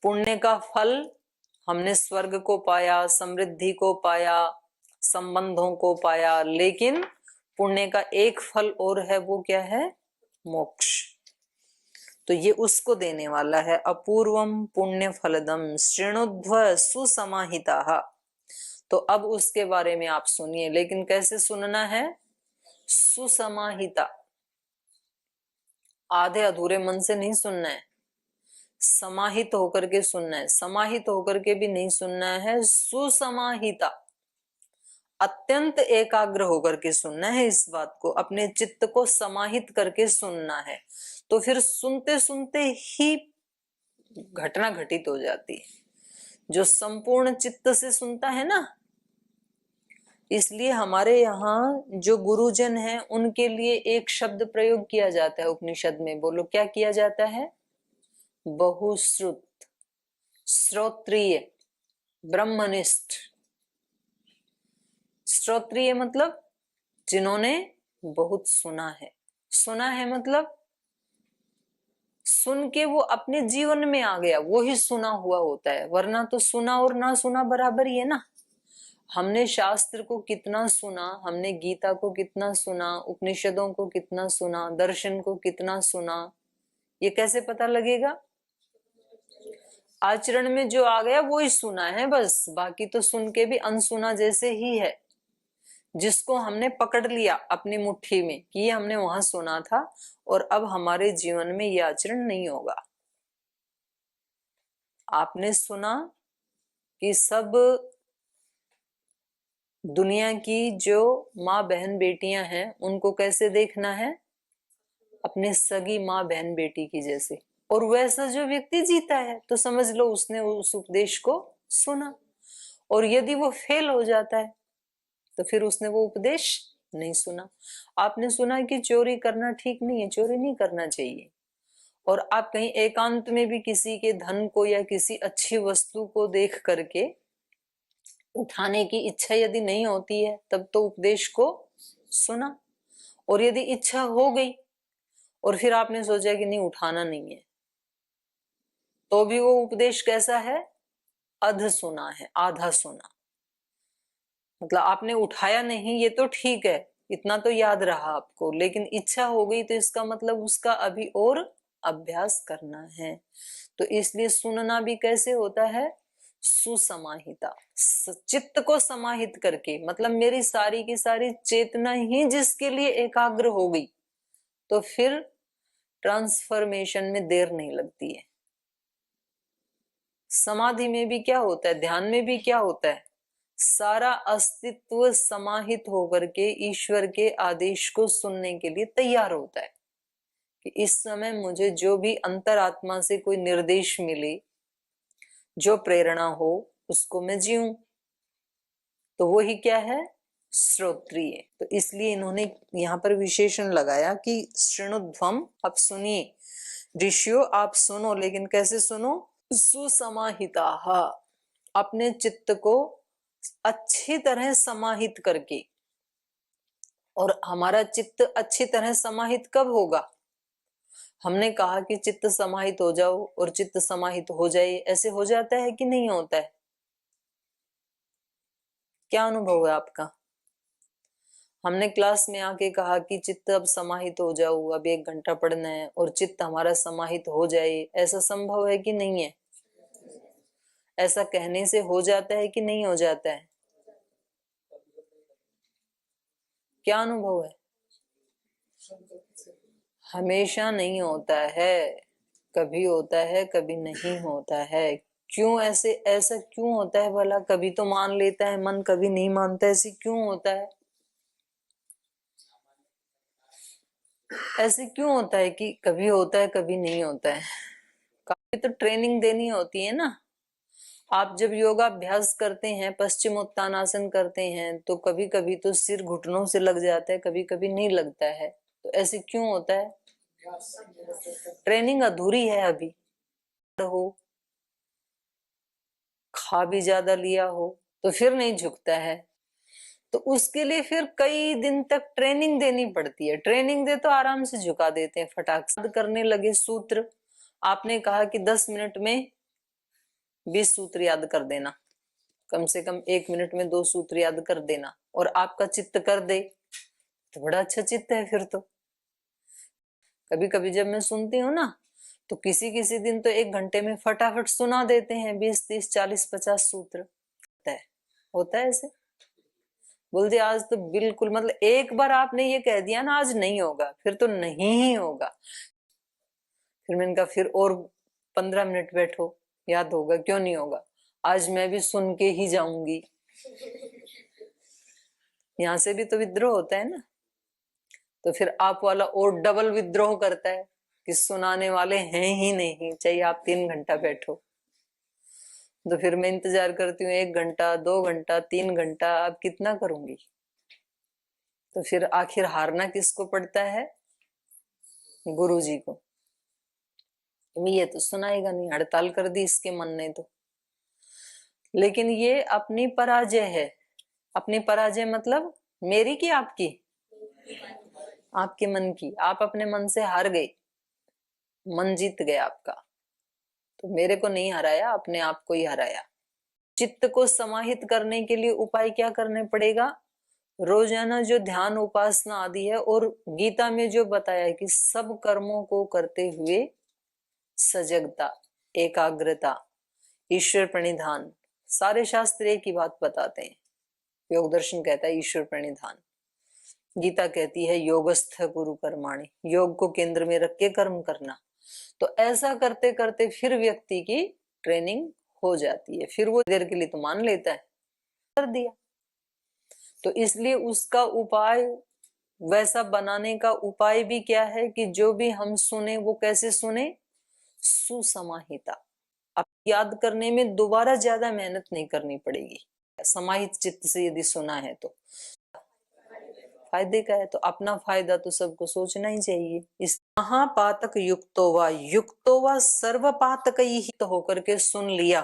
पुण्य का फल हमने स्वर्ग को पाया, समृद्धि को पाया, संबंधों को पाया, लेकिन पुण्य का एक फल और है, वो क्या है? मोक्ष। तो ये उसको देने वाला है। अपूर्वम पुण्य फलदम शृणुध्व सुसमाहिता। तो अब उसके बारे में आप सुनिए, लेकिन कैसे सुनना है? सुसमाहिता, आधे अधूरे मन से नहीं सुनना है, समाहित होकर के सुनना है। समाहित होकर के भी नहीं सुनना है, सुसमाहिता, अत्यंत एकाग्र होकर के सुनना है। इस बात को, अपने चित्त को समाहित करके सुनना है। तो फिर सुनते सुनते ही घटना घटित हो जाती है। जो संपूर्ण चित्त से सुनता है ना, इसलिए हमारे यहाँ जो गुरुजन हैं उनके लिए एक शब्द प्रयोग किया जाता है उपनिषद में। बोलो क्या किया जाता है? बहुश्रुत, श्रोत्रिय, ब्रह्मनिष्ठ। श्रोत्रिय मतलब जिन्होंने बहुत सुना है। सुना है मतलब सुन के वो अपने जीवन में आ गया, वो ही सुना हुआ होता है। वरना तो सुना और ना सुना बराबर ही है ना। हमने शास्त्र को कितना सुना, हमने गीता को कितना सुना, उपनिषदों को कितना सुना, दर्शन को कितना सुना, ये कैसे पता लगेगा? आचरण में जो आ गया वो ही सुना है बस। बाकी तो सुन के भी अनसुना जैसे ही है। जिसको हमने पकड़ लिया अपनी मुट्ठी में कि ये हमने वहां सुना था और अब हमारे जीवन में ये आचरण नहीं होगा। आपने सुना कि सब दुनिया की जो माँ बहन बेटियां हैं उनको कैसे देखना है? अपने सगी माँ बहन बेटी की जैसे। और वैसा जो व्यक्ति जीता है तो समझ लो उसने उस उपदेश को सुना। और यदि वो फेल हो जाता है तो फिर उसने वो उपदेश नहीं सुना। आपने सुना कि चोरी करना ठीक नहीं है, चोरी नहीं करना चाहिए। और आप कहीं एकांत में भी किसी के धन को या किसी अच्छी वस्तु को देख करके उठाने की इच्छा यदि नहीं होती है तब तो उपदेश को सुना। और यदि इच्छा हो गई और फिर आपने सोचा कि नहीं उठाना नहीं है, तो भी वो उपदेश कैसा है? अध सुना है, आधा सुना। मतलब आपने उठाया नहीं ये तो ठीक है, इतना तो याद रहा आपको, लेकिन इच्छा हो गई तो इसका मतलब उसका अभी और अभ्यास करना है। तो इसलिए सुनना भी कैसे होता है? सुसमाहिता, चित्त को समाहित करके। मतलब मेरी सारी की सारी चेतना ही जिसके लिए एकाग्र हो गई तो फिर ट्रांसफॉर्मेशन में देर नहीं लगती है। समाधि में भी क्या होता है, ध्यान में भी क्या होता है? सारा अस्तित्व समाहित होकर के ईश्वर के आदेश को सुनने के लिए तैयार होता है कि इस समय मुझे जो भी अंतरात्मा से कोई निर्देश मिले, जो प्रेरणा हो, उसको मैं जीऊं। तो वो ही क्या है? श्रोत्रिय। तो इसलिए इन्होंने यहाँ पर विशेषण लगाया कि शृणुध्वम। अब सुनिए ऋषियों, आप सुनो, लेकिन कैसे सुनो? सुसमाहिता, अपने चित्त को अच्छी तरह समाहित करके। और हमारा चित्त अच्छी तरह समाहित कब होगा? हमने कहा कि चित्त समाहित हो जाओ और चित्त समाहित हो जाए, ऐसे हो जाता है कि नहीं होता है? क्या अनुभव है आपका? हमने क्लास में आके कहा कि चित्त अब समाहित हो जाओ, अब 1 घंटा पढ़ना है, और चित्त हमारा समाहित हो जाए, ऐसा संभव है कि नहीं है? ऐसा कहने से हो जाता है कि नहीं हो जाता है? क्या अनुभव है? हमेशा नहीं होता है, कभी होता है कभी नहीं होता है। क्यों ऐसे? ऐसा क्यों होता है भला? कभी तो मान लेता है मन, कभी नहीं मानता, ऐसे क्यों होता है? ऐसे क्यों होता है कि कभी होता है कभी नहीं होता है? काफी तो ट्रेनिंग देनी होती है ना। आप जब योगाभ्यास करते हैं, पश्चिमोत्तानासन करते हैं, तो कभी कभी तो सिर घुटनों से लग जाता है, कभी कभी नहीं लगता है। तो ऐसे क्यों होता है? ट्रेनिंग अधूरी है अभी। हो, खा भी ज्यादा लिया हो तो फिर नहीं झुकता है। तो उसके लिए फिर कई दिन तक ट्रेनिंग देनी पड़ती है। ट्रेनिंग दे तो आराम से झुका देते हैं फटाक से। करने लगे सूत्र, आपने कहा कि 10 मिनट में 20 सूत्र याद कर देना, कम से कम 1 मिनट में 2 सूत्र याद कर देना, और आपका चित्त कर दे तो बड़ा अच्छा चित्त है फिर तो। कभी कभी जब मैं सुनती हूँ ना, तो किसी किसी दिन तो 1 घंटे में फटाफट सुना देते हैं 20, 30, 40, 50 सूत्र। होता है ऐसे। बोल दिया आज तो बिल्कुल, मतलब एक बार आपने ये कह दिया ना आज नहीं होगा, फिर तो नहीं ही होगा। फिर मैंने कहा फिर और 15 मिनट बैठो, याद होगा, क्यों नहीं होगा, आज मैं भी सुन के ही जाऊंगी। यहां से भी तो विद्रोह होता है ना। तो फिर आप वाला और डबल विद्रोह करता है कि सुनाने वाले हैं ही नहीं, चाहिए आप 3 घंटा बैठो। तो फिर मैं इंतजार करती हूँ 1 घंटा, 2 घंटा, 3 घंटा, अब कितना करूंगी। तो फिर आखिर हारना किसको पड़ता है? गुरु जी को। ये तो सुनाएगा नहीं, हड़ताल कर दी इसके मन ने तो। लेकिन ये अपनी पराजय है। अपनी पराजय मतलब मेरी की आपकी? आपके मन की। आप अपने मन से हार गए, मन जीत गया आपका। तो मेरे को नहीं हराया, अपने आप को ही हराया। चित्त को समाहित करने के लिए उपाय क्या करने पड़ेगा? रोजाना जो ध्यान उपासना आदि है, और गीता में जो बताया है कि सब कर्मों को करते हुए सजगता, एकाग्रता, ईश्वर प्रणिधान, सारे शास्त्र एक ही बात बताते हैं। योग दर्शन कहता है ईश्वर प्रणिधान, गीता कहती है योगस्थ गुरु कर्माणि, योग को केंद्र में रख के कर्म करना। तो ऐसा करते करते फिर व्यक्ति की ट्रेनिंग हो जाती है, फिर वो देर के लिए तो मान लेता है, कर दिया। तो इसलिए उसका उपाय, वैसा बनाने का उपाय भी क्या है कि जो भी हम सुने वो कैसे सुने? सुसमाहिता। अब याद करने में दोबारा ज्यादा मेहनत नहीं करनी पड़ेगी, समाहित चित्त से यदि सुना है तो फायदे का है। तो अपना फायदा तो सबको सोचना ही चाहिए। इस महापातक युक्तो वा सर्व पातक ही तो होकर के सुन लिया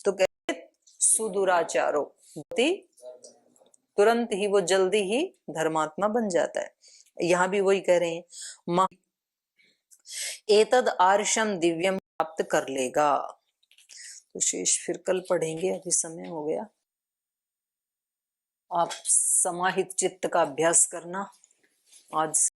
तो कहते सुदुराचारो, तुरंत ही वो जल्दी ही धर्मात्मा बन जाता है। यहाँ भी वही कह रहे हैं, एतद आर्षम दिव्यम प्राप्त कर लेगा। तो शेष फिर कल पढ़ेंगे, अभी समय हो गया। आप समाहित चित्त का अभ्यास करना आज।